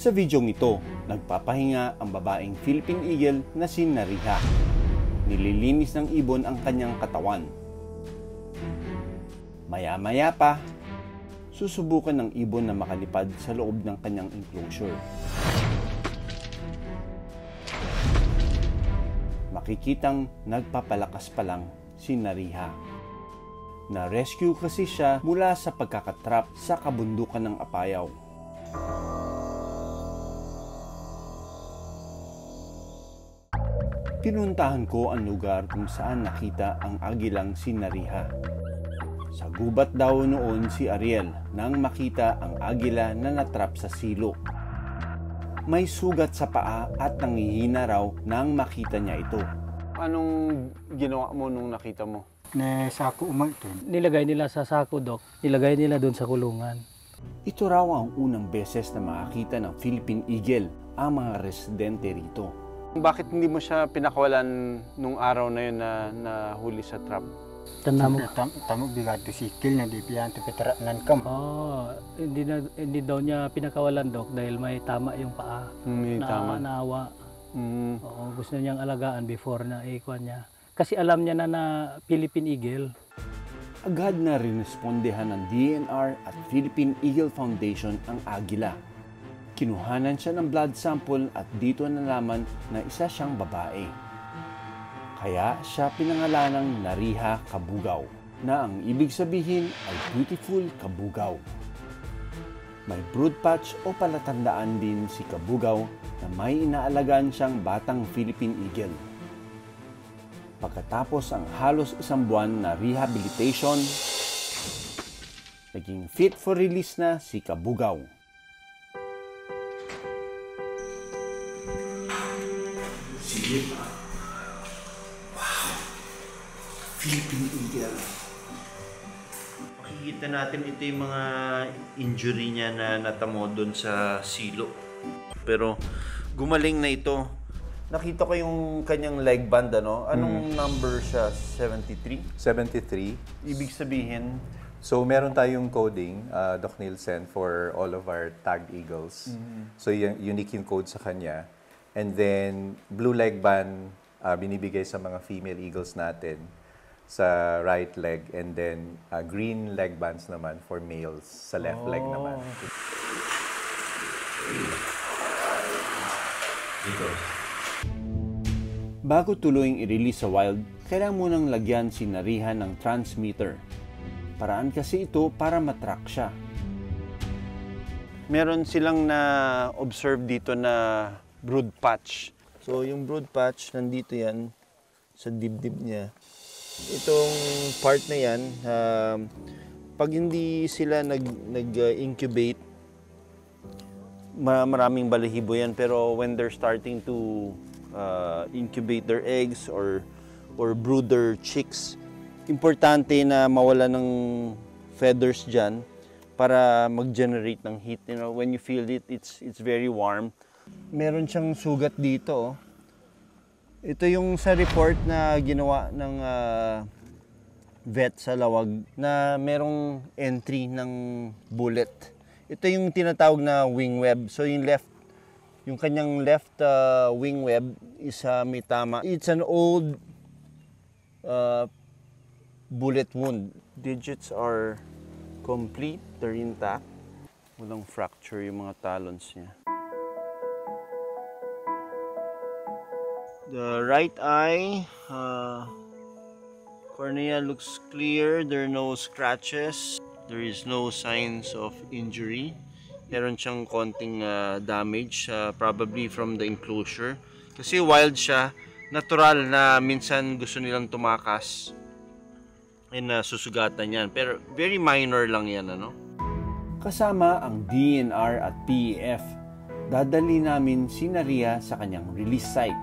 Sa videong ito, nagpapahinga ang babaeng Philippine Eagle na si Nariha. Nililinis ng ibon ang kanyang katawan. Maya-maya pa, susubukan ng ibon na makalipad sa loob ng kanyang enclosure. Makikitang nagpapalakas pa lang si Nariha. Na-rescue kasi siya mula sa pagkakatrap sa kabundukan ng Apayao. Pinuntahan ko ang lugar kung saan nakita ang agilang si Nariha. Sa gubat daw noon si Ariel nang makita ang agila na natrap sa silo. May sugat sa paa at nangihina raw nang makita niya ito. Anong ginawa mo nung nakita mo? Sako umangkin. Nilagay nila sa sako, Dok. Nilagay nila doon sa kulungan. Ito raw ang unang beses na makakita ng Philippine Eagle ang mga residente rito. Bakit hindi mo siya pinakawalan nung araw na yun na huli sa trap? Tanda mo? Tamo bigado sikil na di piyan to peteranan kam. Hindi daw niya pinakawalan, Dok, dahil may tama yung paa. May tama. Naawa. Oo, gusto niyang alagaan before na ikuan niya. Kasi alam niya na Philippine Eagle. Agad na rinespondehan ng DNR at Philippine Eagle Foundation ang agila. Kinuhanan siya ng blood sample at dito nalaman na isa siyang babae. Kaya siya pinangalanang Nariha Kabugaw, na ang ibig sabihin ay beautiful kabugaw. May brood patch o palatandaan din si Kabugaw na may inaalagaan siyang batang Philippine Eagle. Pagkatapos ang halos isang buwan na rehabilitation, naging fit for release na si Kabugaw. Sige. Wow! Philippine Eagle. Makikita natin ito yung mga injury niya na natamo doon sa silo. Pero gumaling na ito. Nakita ko yung kanyang leg band, ano? Anong number siya? 73? 73. Ibig sabihin? So, meron tayong coding, Doc Nielsen, for all of our tagged eagles. So, yung unique yung code sa kanya. And then, blue leg band, binibigay sa mga female eagles natin sa right leg. And then, green leg bands naman for males sa left leg naman. Bago tuluyang i-release sa wild, kailangan munang lagyan si Nariha ng transmitter. Paraan kasi ito para matrack siya. Meron silang na-observe dito na brood patch. So, yung brood patch, nandito yan sa dibdib niya. Itong part na yan, pag hindi sila nag-incubate, maraming balahibo yan. Pero when they're starting to incubate their eggs or brood their chicks, importante na mawala ng feathers dyan para mag-generate ng heat. You know, when you feel it, it's very warm. Meron siyang sugat dito. Ito yung sa report na ginawa ng vet sa Lawag na merong entry ng bullet. Ito yung tinatawag na wing web. So yung kanyang left wing web is may tama. It's an old bullet wound. Digits are complete, they're intact. Walang fracture yung mga talons niya. The right eye, cornea looks clear. There are no scratches. There is no signs of injury. Meron siyang konting damage, probably from the enclosure. Kasi wild siya, natural na minsan gusto nilang tumakas. And susugatan yan. Pero very minor lang yan, ano? Kasama ang DNR at PEF, dadali namin si Nariha sa kanyang release site.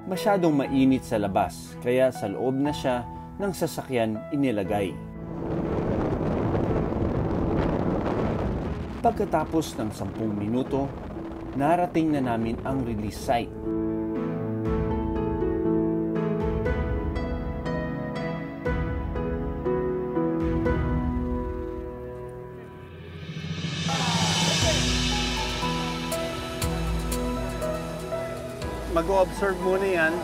Masyadong mainit sa labas, kaya sa loob na siya ng sasakyan inilagay. Pagkatapos ng 10 minuto, narating na namin ang release site. Mag-observe muna yan.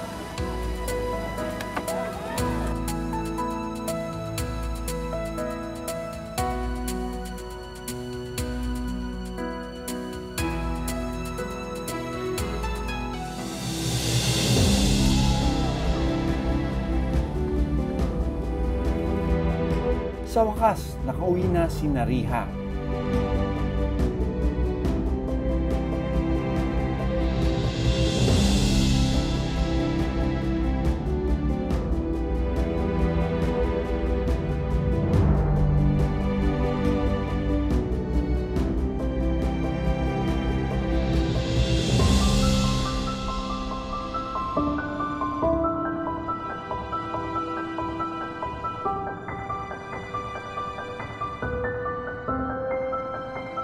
Sa wakas, nakauwi na si Nariha.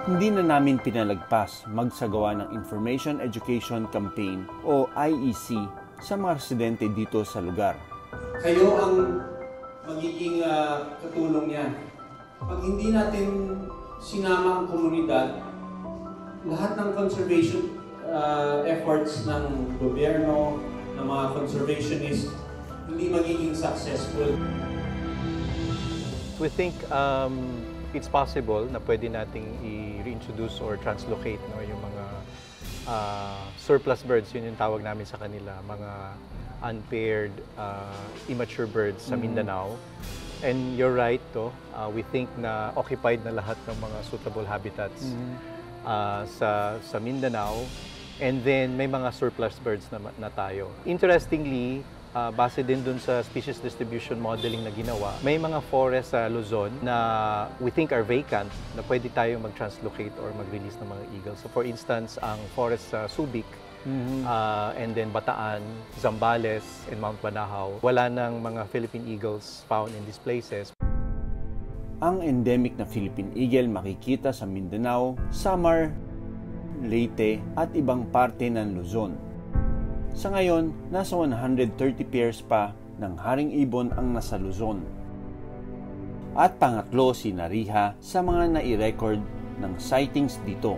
Hindi na namin pinalagpas magsagawa ng Information Education Campaign o IEC sa mga residente dito sa lugar. Kayo ang magiging katulong niyan. Pag hindi natin sinama ang komunidad, lahat ng conservation efforts ng gobyerno, ng mga conservationists, hindi magiging successful. We think it's possible na pwede nating i-reintroduce or translocate yung mga surplus birds, yun yung tawag namin sa kanila, mga unpaired, immature birds sa Mindanao. And you're right, we think na occupied na lahat ng mga suitable habitats sa Mindanao. And then may mga surplus birds na tayo. Interestingly, base din dun sa species distribution modeling na ginawa, may mga forest sa Luzon na we think are vacant na pwede tayo mag-translocate or mag-release ng mga eagles. So for instance, ang forest sa Subic, and then Bataan, Zambales, and Mount Banahaw, wala nang mga Philippine eagles found in these places. Ang endemic na Philippine eagle makikita sa Mindanao, Samar, Leyte at ibang parte ng Luzon. Sa ngayon, nasa 130 pairs pa ng haring ibon ang nasa Luzon. At pangatlo si Nariha sa mga nai-record ng sightings dito.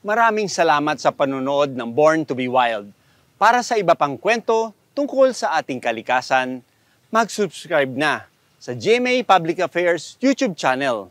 Maraming salamat sa panunood ng Born to be Wild. Para sa iba pang kwento tungkol sa ating kalikasan, mag-subscribe na sa GMA Public Affairs YouTube channel.